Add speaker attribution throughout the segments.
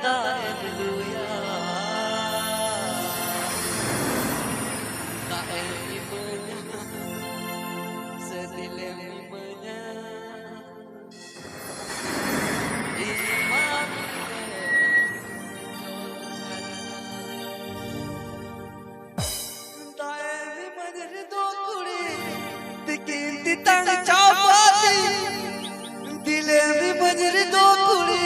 Speaker 1: da haleluya da imanya sedilem imanya imam da imanya do kuri dikin tang chapati dile imanya do kuri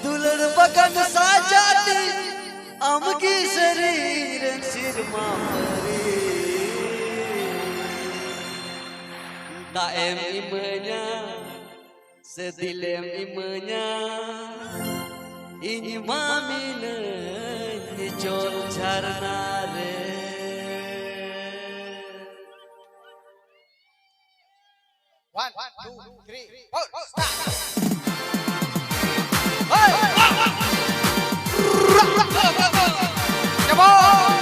Speaker 1: दुलर बगन साजाती अमकी शरीर सिर मारे daem imanya sedilem imanya ini mamine ni chol charna re
Speaker 2: One, two, three, four, start. Come on!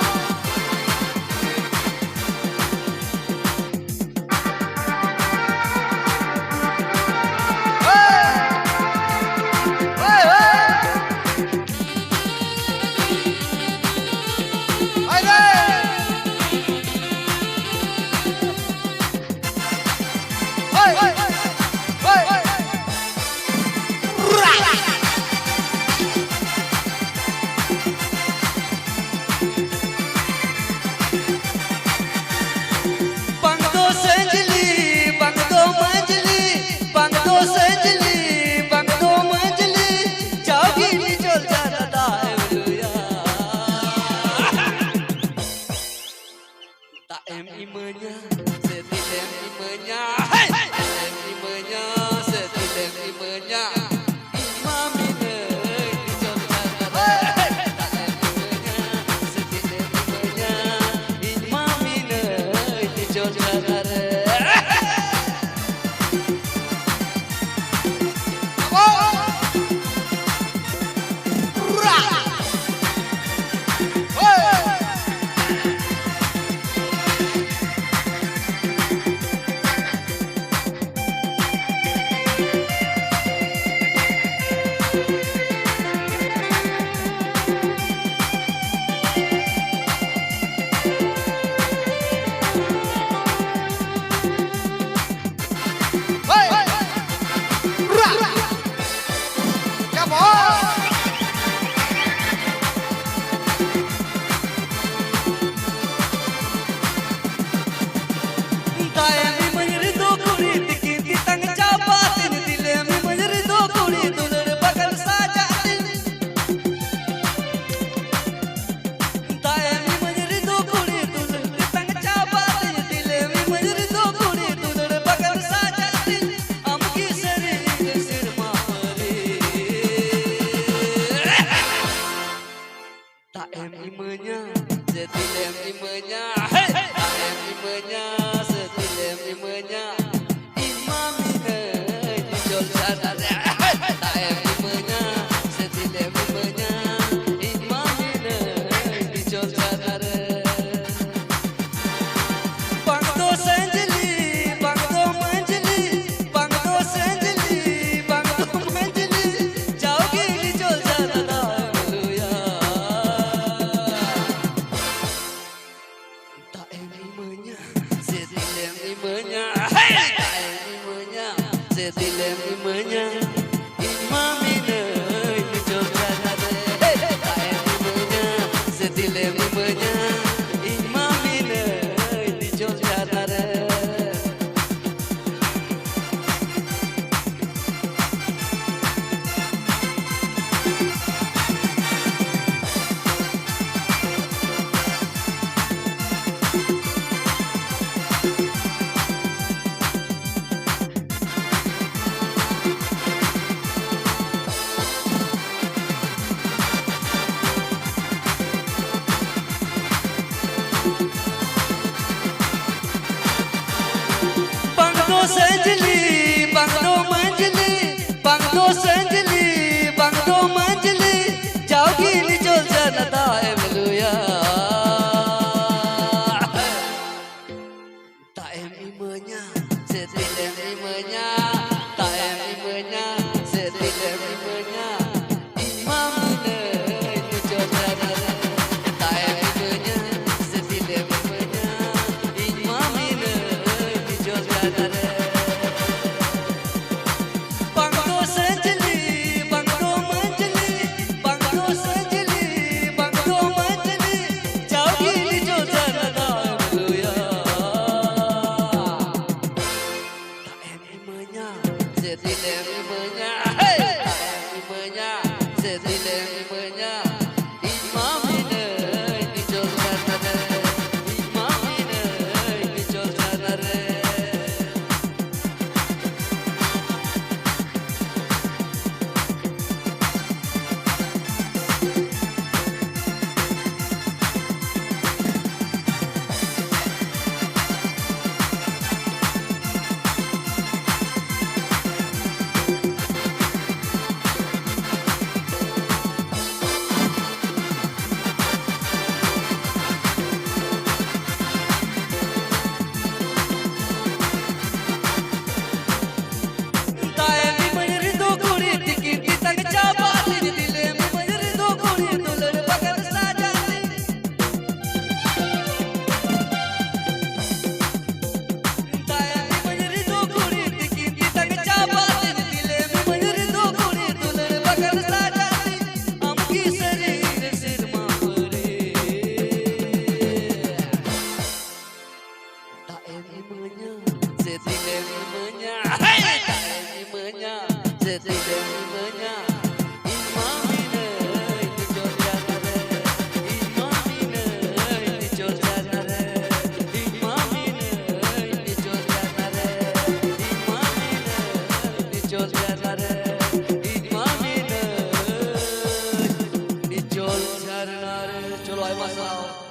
Speaker 1: Imanya, setilem imanya, imamine ঝাড়না রে Bangdo sanjali, bangdo manjali, bangdo sanjali, bangdo manjali, chauki lijo janada bluya. Taemi menya, setilemi menya, hey, taemi menya, setilemi menya. Imamine lijo janada, imamine lijo janada. Cholo ay masaw